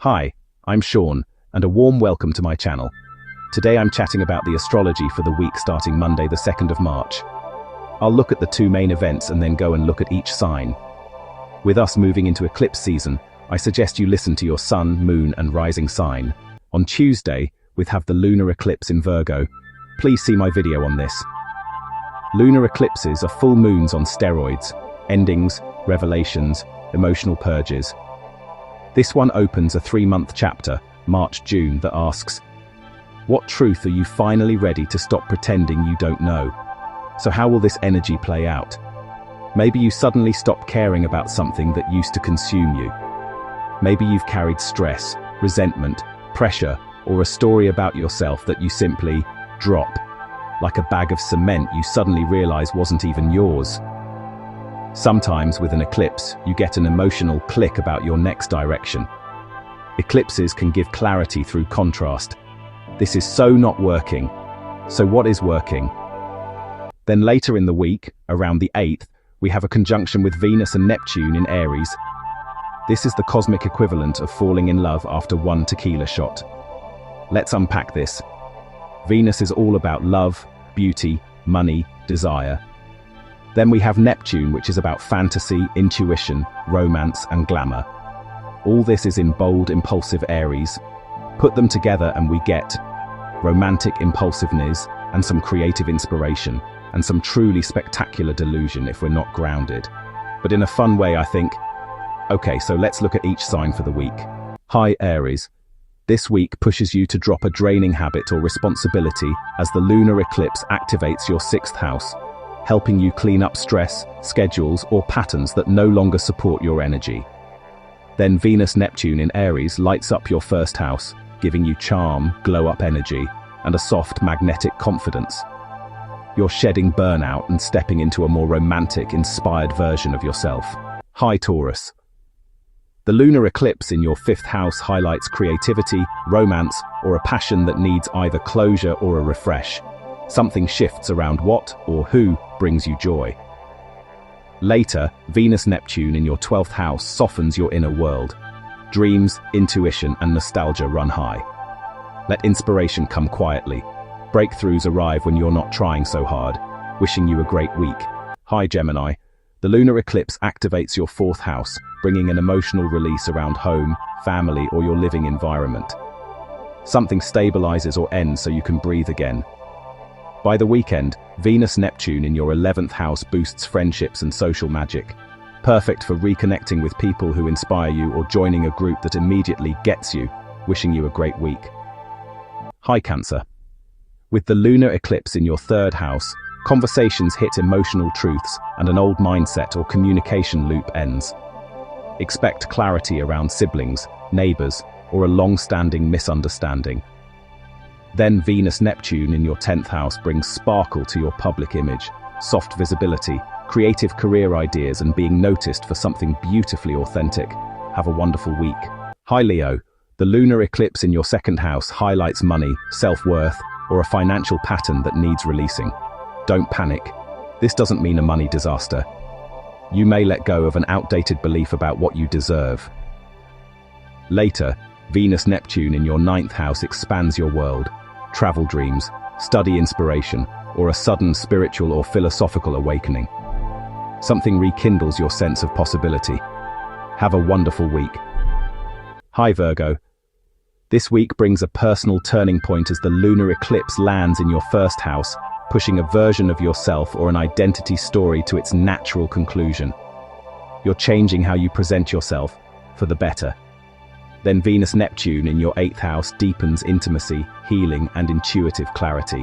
Hi, I'm Sean, and a warm welcome to my channel. Today I'm chatting about the astrology for the week starting Monday the 2nd of March. I'll look at the two main events and then go and look at each sign. With us moving into eclipse season, I suggest you listen to your sun, moon and rising sign. On Tuesday, we have the lunar eclipse in Virgo. Please see my video on this. Lunar eclipses are full moons on steroids, endings, revelations, emotional purges. This one opens a 3-month chapter, March-June, that asks, what truth are you finally ready to stop pretending you don't know? So how will this energy play out? Maybe you suddenly stop caring about something that used to consume you. Maybe you've carried stress, resentment, pressure, or a story about yourself that you simply drop. Like a bag of cement you suddenly realize wasn't even yours. Sometimes with an eclipse, you get an emotional click about your next direction. Eclipses can give clarity through contrast. This is so not working. So what is working? Then later in the week, around the 8th, we have a conjunction with Venus and Neptune in Aries. This is the cosmic equivalent of falling in love after one tequila shot. Let's unpack this. Venus is all about love, beauty, money, desire. Then we have Neptune, which is about fantasy, intuition, romance, and glamour. All this is in bold, impulsive Aries. Put them together and we get romantic impulsiveness and some creative inspiration, and some truly spectacular delusion if we're not grounded. But in a fun way, I think. Okay, so let's look at each sign for the week. Hi, Aries. This week pushes you to drop a draining habit or responsibility as the lunar eclipse activates your 6th house, helping you clean up stress, schedules, or patterns that no longer support your energy. Then Venus Neptune in Aries lights up your 1st house, giving you charm, glow-up energy, and a soft, magnetic confidence. You're shedding burnout and stepping into a more romantic, inspired version of yourself. Hi, Taurus. The lunar eclipse in your 5th house highlights creativity, romance, or a passion that needs either closure or a refresh. Something shifts around what or who brings you joy. Later, Venus Neptune in your 12th house softens your inner world. Dreams, intuition, and nostalgia run high. Let inspiration come quietly. Breakthroughs arrive when you're not trying so hard. Wishing you a great week. Hi, Gemini. The lunar eclipse activates your 4th house, bringing an emotional release around home, family, or your living environment. Something stabilizes or ends so you can breathe again. By the weekend, Venus Neptune in your 11th house boosts friendships and social magic. Perfect for reconnecting with people who inspire you or joining a group that immediately gets you. Wishing you a great week. Hi, Cancer. With the lunar eclipse in your 3rd house, conversations hit emotional truths and an old mindset or communication loop ends. Expect clarity around siblings, neighbors, or a long-standing misunderstanding. Then Venus Neptune in your 10th house brings sparkle to your public image, soft visibility, creative career ideas, and being noticed for something beautifully authentic. Have a wonderful week. Hi, Leo. The lunar eclipse in your 2nd house highlights money, self-worth, or a financial pattern that needs releasing. Don't panic. This doesn't mean a money disaster. You may let go of an outdated belief about what you deserve. Later, Venus Neptune in your 9th house expands your world. Travel dreams, study inspiration, or a sudden spiritual or philosophical awakening. Something rekindles your sense of possibility. Have a wonderful week. Hi, Virgo. This week brings a personal turning point as the lunar eclipse lands in your 1st house, pushing a version of yourself or an identity story to its natural conclusion. You're changing how you present yourself, for the better. Then Venus Neptune in your 8th house deepens intimacy, healing, and intuitive clarity.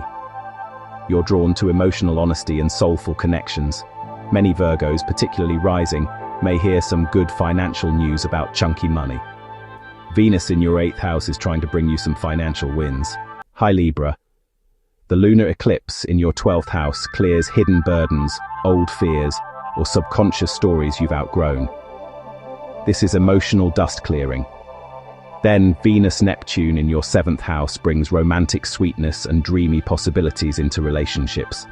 You're drawn to emotional honesty and soulful connections. Many Virgos, particularly rising, may hear some good financial news about chunky money. Venus in your 8th house is trying to bring you some financial wins. Hi, Libra. The lunar eclipse in your 12th house clears hidden burdens, old fears, or subconscious stories you've outgrown. This is emotional dust clearing. Then Venus Neptune in your 7th house brings romantic sweetness and dreamy possibilities into relationships,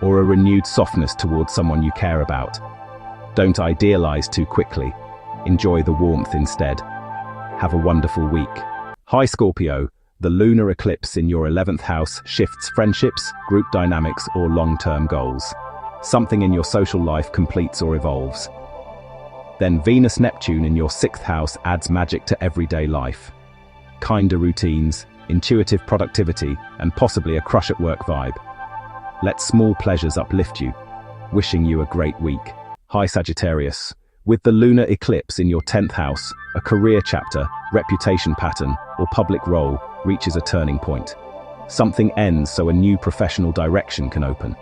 or a renewed softness towards someone you care about. Don't idealize too quickly. Enjoy the warmth instead. Have a wonderful week. Hi Scorpio, the lunar eclipse in your 11th house shifts friendships, group dynamics, or long-term goals. Something in your social life completes or evolves. Then Venus Neptune in your 6th house adds magic to everyday life. Kinder routines, intuitive productivity, and possibly a crush at work vibe. Let small pleasures uplift you. Wishing you a great week. Hi Sagittarius. With the lunar eclipse in your 10th house, a career chapter, reputation pattern, or public role reaches a turning point. Something ends so a new professional direction can open.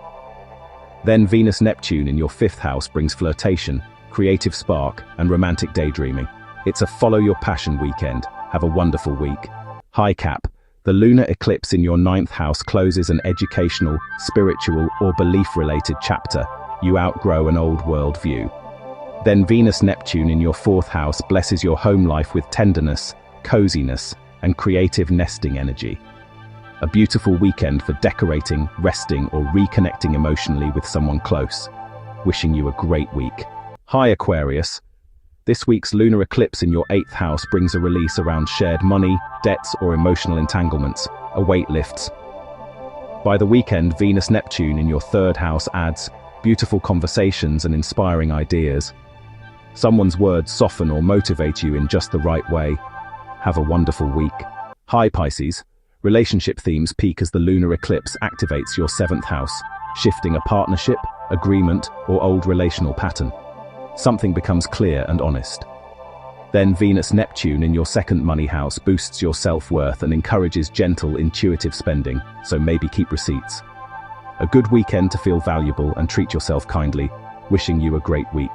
Then Venus Neptune in your 5th house brings flirtation, creative spark, and romantic daydreaming. It's a follow your passion weekend. Have a wonderful week. Hi Cap. The lunar eclipse in your 9th house closes an educational, spiritual, or belief-related chapter. You outgrow an old world view. Then Venus Neptune in your 4th house blesses your home life with tenderness, coziness, and creative nesting energy. A beautiful weekend for decorating, resting, or reconnecting emotionally with someone close. Wishing you a great week. Hi Aquarius. This week's lunar eclipse in your 8th house brings a release around shared money, debts, or emotional entanglements. A weight lifts. By the weekend, Venus Neptune in your 3rd house adds beautiful conversations and inspiring ideas. Someone's words soften or motivate you in just the right way. Have a wonderful week. Hi Pisces. Relationship themes peak as the lunar eclipse activates your 7th house, shifting a partnership, agreement, or old relational pattern. Something becomes clear and honest. Then Venus Neptune in your 2nd money house boosts your self-worth and encourages gentle, intuitive spending, so maybe keep receipts. A good weekend to feel valuable and treat yourself kindly. Wishing you a great week.